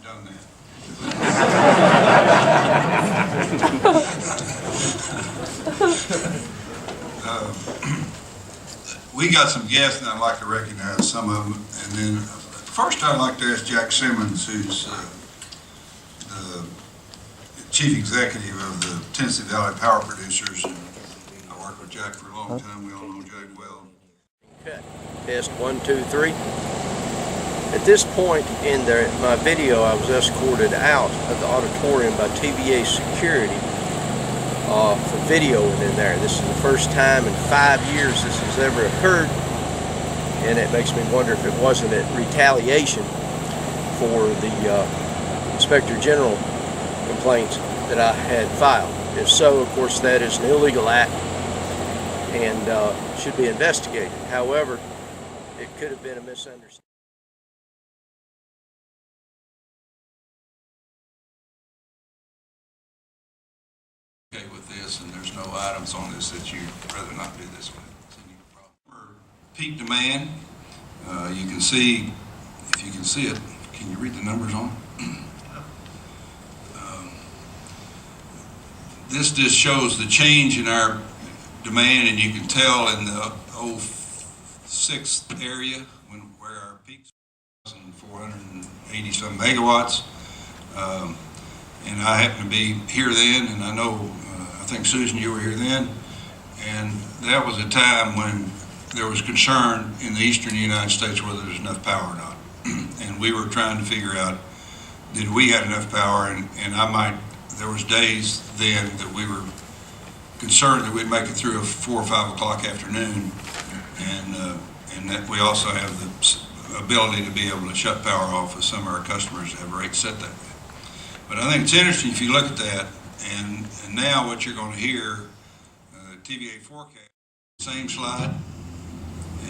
done that. We got some guests, and I'd like to recognize some of them. And then first, I'd like to ask Jack Simmons, who's the chief executive of the Tennessee Valley Power Producers. And I worked with Jack for a long time. We all know Jack well. Okay. Test 1, 2, 3. At this point in my video, I was escorted out of the auditorium by TVA security for videoing in there. This is the first time in 5 years this has ever occurred, and it makes me wonder if it wasn't a retaliation for the Inspector General complaints that I had filed. If so, of course, that is an illegal act and should be investigated. However, it could have been a misunderstanding. With this, and there's no items on this that you'd rather not do this with. For peak demand, you can see, if you can see it, can you read the numbers on it? This just shows the change in our demand, and you can tell in the 06 area where our peaks 1,480 some megawatts. And I happened to be here then, and I know, I think Susan, you were here then, and that was a time when there was concern in the eastern United States whether there's enough power or not. And we were trying to figure out, did we have enough power? And there was days then that we were concerned that we'd make it through a 4 or 5 o'clock afternoon, and that we also have the ability to be able to shut power off if some of our customers have rates set that way. But I think it's interesting if you look at that, and now what you're going to hear, TVA forecast, same slide,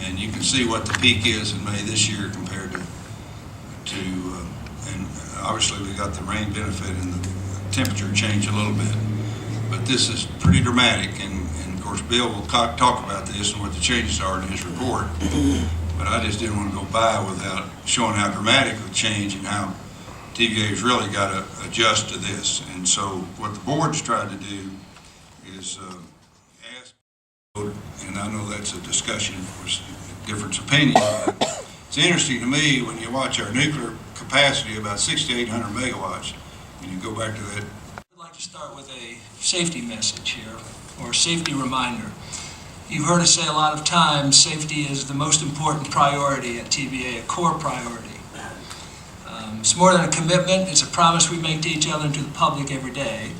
and you can see what the peak is in May this year compared to and obviously we got the rain benefit and the temperature change a little bit, but this is pretty dramatic, and of course Bill will talk about this and what the changes are in his report, but I just didn't want to go by without showing how dramatic the change and how TVA has really got to adjust to this. And so what the board's tried to do is ask, and I know that's a discussion for different opinions, but it's interesting to me when you watch our nuclear capacity, about 6,800 megawatts, and you go back to that. I'd like to start with a safety message here, or a safety reminder. You've heard us say a lot of times, safety is the most important priority at TVA, a core priority. It's more than a commitment, it's a promise we make to each other and to the public every day.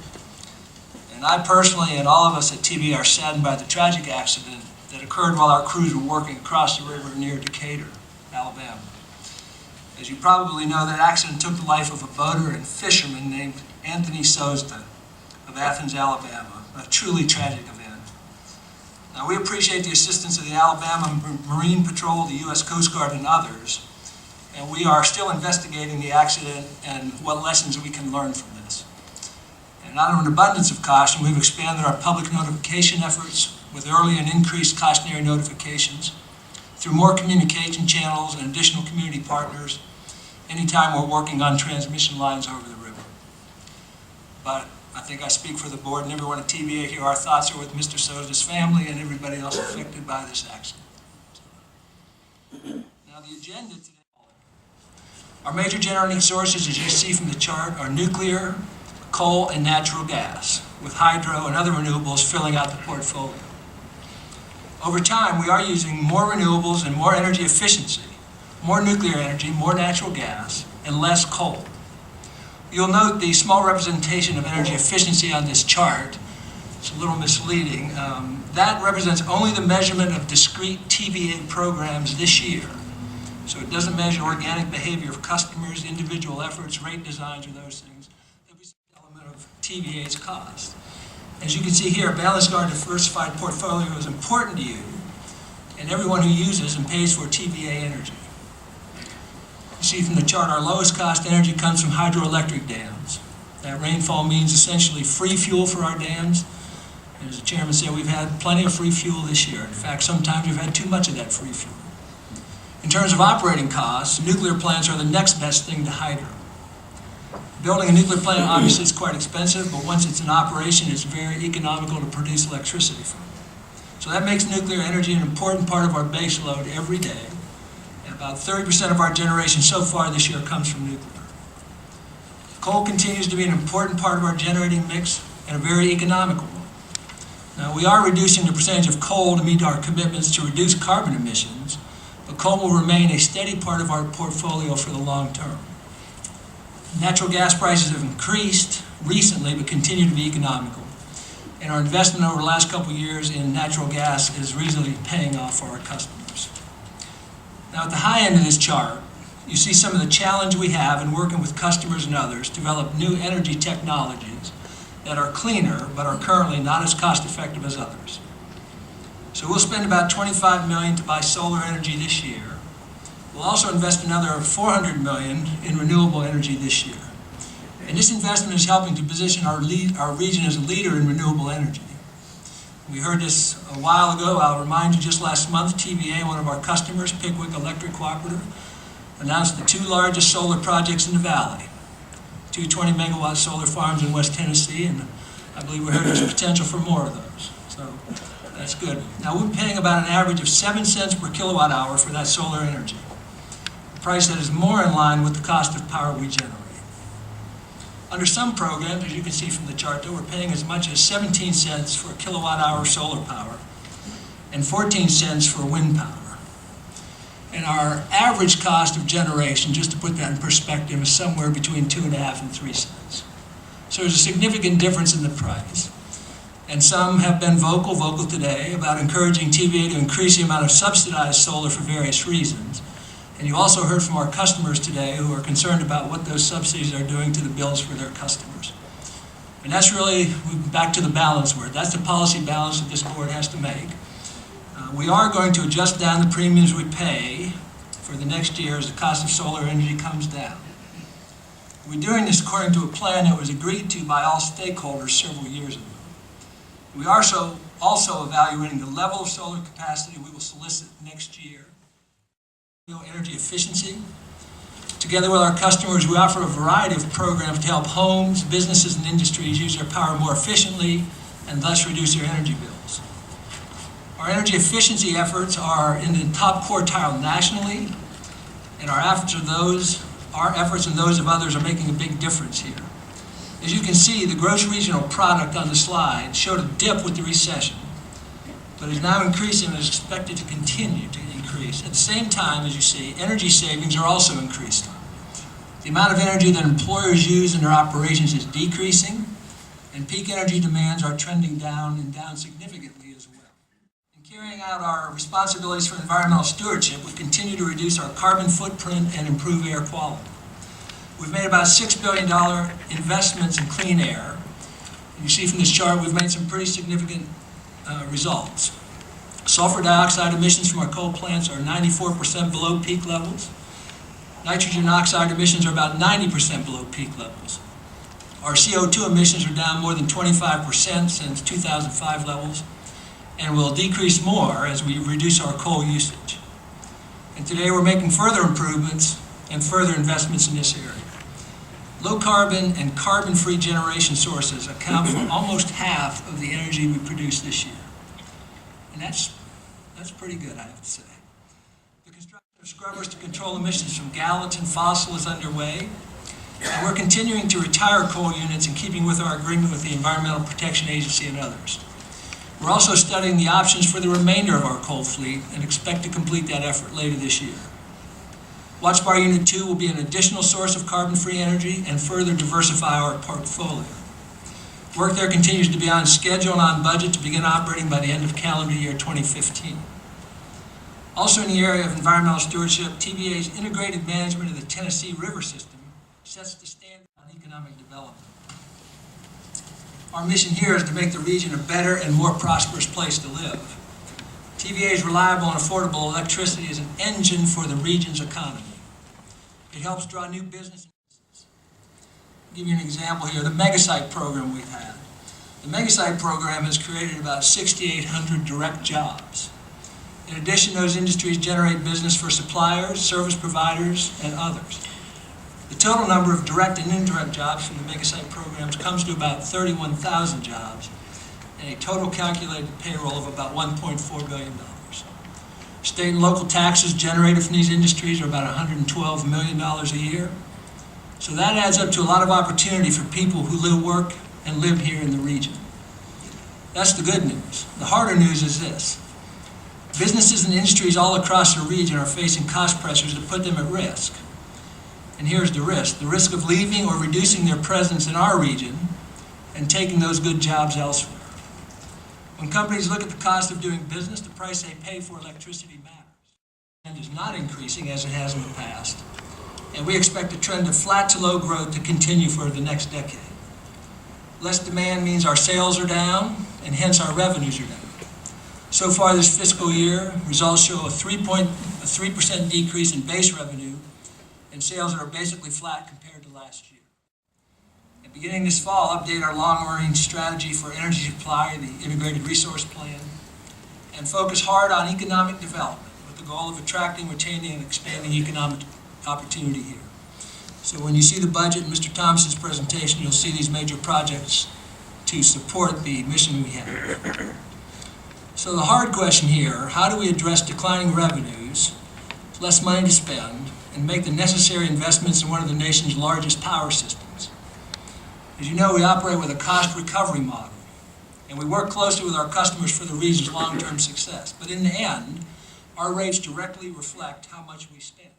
And I personally and all of us at TVA are saddened by the tragic accident that occurred while our crews were working across the river near Decatur, Alabama. As you probably know, that accident took the life of a boater and fisherman named Anthony Sozda of Athens, Alabama, a truly tragic event. Now, we appreciate the assistance of the Alabama Marine Patrol, the U.S. Coast Guard, and others. And we are still investigating the accident and what lessons we can learn from this. And out of an abundance of caution, we've expanded our public notification efforts with early and increased cautionary notifications through more communication channels and additional community partners anytime we're working on transmission lines over the river. But I think I speak for the board and everyone at TVA here. Our thoughts are with Mr. Sozda's family and everybody else affected by this accident. Now, the agenda today. Our major generating sources, as you see from the chart, are nuclear, coal, and natural gas, with hydro and other renewables filling out the portfolio. Over time, we are using more renewables and more energy efficiency, more nuclear energy, more natural gas, and less coal. You'll note the small representation of energy efficiency on this chart. It's a little misleading. That represents only the measurement of discrete TVA programs this year. So it doesn't measure organic behavior of customers, individual efforts, rate designs, or those things. That was an element of TVA's cost. As you can see here, a balanced and diversified portfolio is important to you and everyone who uses and pays for TVA energy. You see from the chart, our lowest cost energy comes from hydroelectric dams. That rainfall means essentially free fuel for our dams. And as the chairman said, we've had plenty of free fuel this year. In fact, sometimes we've had too much of that free fuel. In terms of operating costs, nuclear plants are the next best thing to hydro. Building a nuclear plant obviously is quite expensive, but once it's in operation, it's very economical to produce electricity from. So that makes nuclear energy an important part of our base load every day, and about 30% of our generation so far this year comes from nuclear. Coal continues to be an important part of our generating mix and a very economical one. Now, we are reducing the percentage of coal to meet our commitments to reduce carbon emissions, but coal will remain a steady part of our portfolio for the long term. Natural gas prices have increased recently, but continue to be economical. And our investment over the last couple of years in natural gas is reasonably paying off for our customers. Now, at the high end of this chart, you see some of the challenge we have in working with customers and others to develop new energy technologies that are cleaner, but are currently not as cost-effective as others. So we'll spend about $25 million to buy solar energy this year. We'll also invest another $400 million in renewable energy this year. And this investment is helping to position our region as a leader in renewable energy. We heard this a while ago. I'll remind you, just last month, TVA, one of our customers, Pickwick Electric Cooperative, announced the two largest solar projects in the valley. Two 20-megawatt solar farms in West Tennessee, and I believe we heard there's potential for more of those. So that's good. Now, we're paying about an average of 7 cents per kilowatt hour for that solar energy, a price that is more in line with the cost of power we generate. Under some programs, as you can see from the chart, though, we're paying as much as 17 cents for a kilowatt hour solar power and 14 cents for wind power. And our average cost of generation, just to put that in perspective, is somewhere between 2.5 and 3 cents. So there's a significant difference in the price. And some have been vocal today about encouraging TVA to increase the amount of subsidized solar for various reasons. And you also heard from our customers today who are concerned about what those subsidies are doing to the bills for their customers. And that's really back to the balance word. That's the policy balance that this board has to make. We are going to adjust down the premiums we pay for the next year as the cost of solar energy comes down. We're doing this according to a plan that was agreed to by all stakeholders several years ago. We are also evaluating the level of solar capacity we will solicit next year. Energy efficiency. Together with our customers, we offer a variety of programs to help homes, businesses, and industries use their power more efficiently and thus reduce their energy bills. Our energy efficiency efforts are in the top quartile nationally, and our efforts and those of others are making a big difference here. As you can see, the gross regional product on the slide showed a dip with the recession, but is now increasing and is expected to continue to increase. At the same time, as you see, energy savings are also increasing. The amount of energy that employers use in their operations is decreasing, and peak energy demands are trending down and down significantly as well. In carrying out our responsibilities for environmental stewardship, we continue to reduce our carbon footprint and improve air quality. We've made about $6 billion investments in clean air. And you see from this chart, we've made some pretty significant results. Sulfur dioxide emissions from our coal plants are 94% below peak levels. Nitrogen oxide emissions are about 90% below peak levels. Our CO2 emissions are down more than 25% since 2005 levels, and will decrease more as we reduce our coal usage. And today we're making further improvements and further investments in this area. Low carbon and carbon-free generation sources account for almost half of the energy we produce this year. And that's pretty good, I have to say. The construction of scrubbers to control emissions from Gallatin fossil is underway, and we're continuing to retire coal units in keeping with our agreement with the Environmental Protection Agency and others. We're also studying the options for the remainder of our coal fleet and expect to complete that effort later this year. Watch Bar Unit 2 will be an additional source of carbon-free energy and further diversify our portfolio. Work there continues to be on schedule and on budget to begin operating by the end of calendar year 2015. Also in the area of environmental stewardship, TVA's integrated management of the Tennessee River system sets the standard on economic development. Our mission here is to make the region a better and more prosperous place to live. TVA's reliable and affordable electricity is an engine for the region's economy. It helps draw new business. I'll give you an example here, the Megasite program we've had. The Megasite program has created about 6,800 direct jobs. In addition, those industries generate business for suppliers, service providers, and others. The total number of direct and indirect jobs from the mega site programs comes to about 31,000 jobs and a total calculated payroll of about $1.4 billion. State and local taxes generated from these industries are about $112 million a year. So that adds up to a lot of opportunity for people who work and live here in the region. That's the good news. The harder news is this. Businesses and industries all across the region are facing cost pressures that put them at risk. And here's the risk of leaving or reducing their presence in our region and taking those good jobs elsewhere. When companies look at the cost of doing business, the price they pay for electricity matters. And is not increasing as it has in the past. And we expect a trend of flat to low growth to continue for the next decade. Less demand means our sales are down, and hence our revenues are down. So far this fiscal year, results show a 3% decrease in base revenue and sales that are basically flat compared to last year. And beginning this fall, update our long-range strategy for energy supply, the Integrated Resource Plan, and focus hard on economic development with the goal of attracting, retaining, and expanding economic opportunity here. So when you see the budget in Mr. Thomas's presentation, you'll see these major projects to support the mission we have. So the hard question here, how do we address declining revenues, less money to spend, and make the necessary investments in one of the nation's largest power systems? As you know, we operate with a cost recovery model, and we work closely with our customers for the region's long-term success. But in the end, our rates directly reflect how much we spend.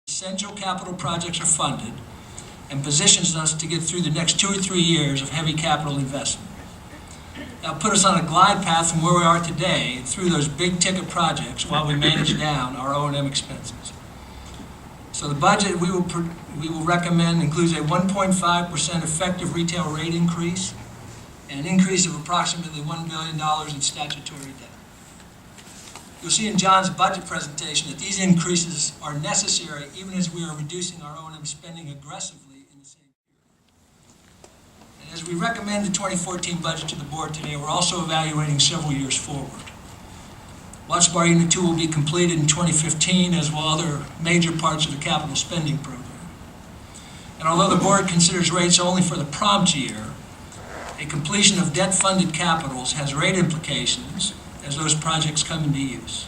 Essential capital projects are funded and positions us to get through the next 2 or 3 years of heavy capital investment. That'll put us on a glide path from where we are today through those big ticket projects while we manage down our O&M expenses. So the budget we will recommend includes a 1.5% effective retail rate increase and an increase of approximately $1 billion in statutory debt. You'll see in John's budget presentation that these increases are necessary even as we are reducing our O&M spending aggressively in the same period. And as we recommend the 2014 budget to the board today, we're also evaluating several years forward. Watch Bar Unit 2 will be completed in 2015, as will other major parts of the capital spending program. And although the board considers rates only for the prompt year, a completion of debt-funded capitals has rate implications as those projects come into use.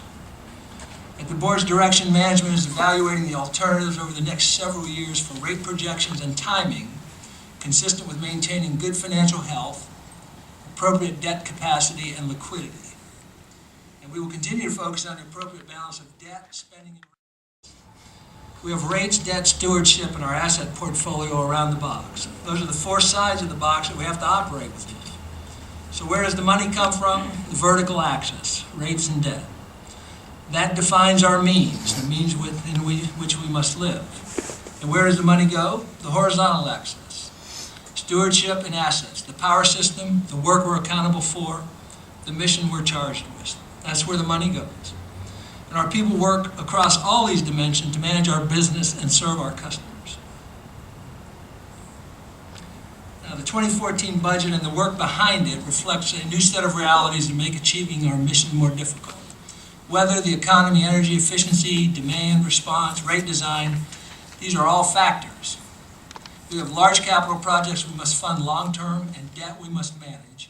At the board's direction, management is evaluating the alternatives over the next several years for rate projections and timing consistent with maintaining good financial health, appropriate debt capacity, and liquidity. And we will continue to focus on the appropriate balance of debt, spending, and rates. We have rates, debt, stewardship, and our asset portfolio around the box. Those are the 4 sides of the box that we have to operate within. So where does the money come from? The vertical axis, rates and debt. That defines our means, the means within which we must live. And where does the money go? The horizontal axis. Stewardship and assets, the power system, the work we're accountable for, the mission we're charged with. That's where the money goes. And our people work across all these dimensions to manage our business and serve our customers. Now, the 2014 budget and the work behind it reflects a new set of realities that make achieving our mission more difficult. Weather, the economy, energy efficiency, demand response, rate design, these are all factors. We have large capital projects we must fund long-term and debt we must manage.